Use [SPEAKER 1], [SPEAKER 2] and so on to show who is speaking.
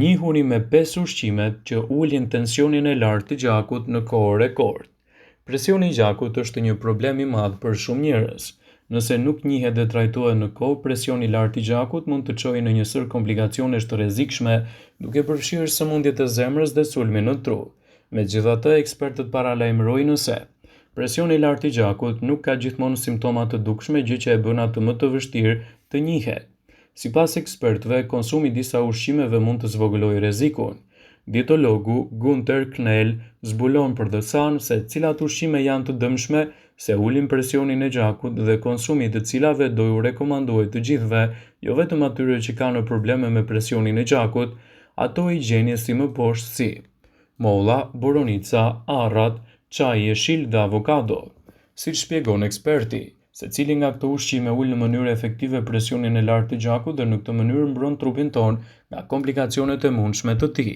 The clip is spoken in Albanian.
[SPEAKER 1] Njihuni me 5 ushqimet që ulin tensionin e lartë të gjakut në kohë rekord. Presioni i gjakut është një problem i madh për shumë njerëz. Nëse nuk njihet dhe trajtohet në kohë, presioni i lartë i gjakut mund të çojë në një sër komplikacionesh të rrezikshme, duke përfshirë sëmundjet e zemrës dhe sulme në tru. Megjithatë, ekspertët paralajmërojnë se presioni i lartë i gjakut nuk ka gjithmonë simptoma të dukshme, gjë që e bën atë më të vështirë të njihet. Sipas ekspertëve, konsumi i disa ushqimeve mund të zvogëlojë rrezikun. Dietologu Günter Knell zbulon për The Sun se cilat ushqime janë të dëmshme, se ulin presionin e gjakut dhe konsumi i të cilave do ju rekomandohet të gjithëve, jo vetëm atyre që kanë probleme me presionin e gjakut, ato i gjeni si më poshtë si molla, boronica, arrat, çaji i jeshil dhe avokado. Siç shpjegon eksperti, secili nga këto ushqime ul në mënyrë efektive presionin e lartë të gjakut dhe në këtë mënyrë mbron trupin tonë nga komplikacionet e mundshme të tij.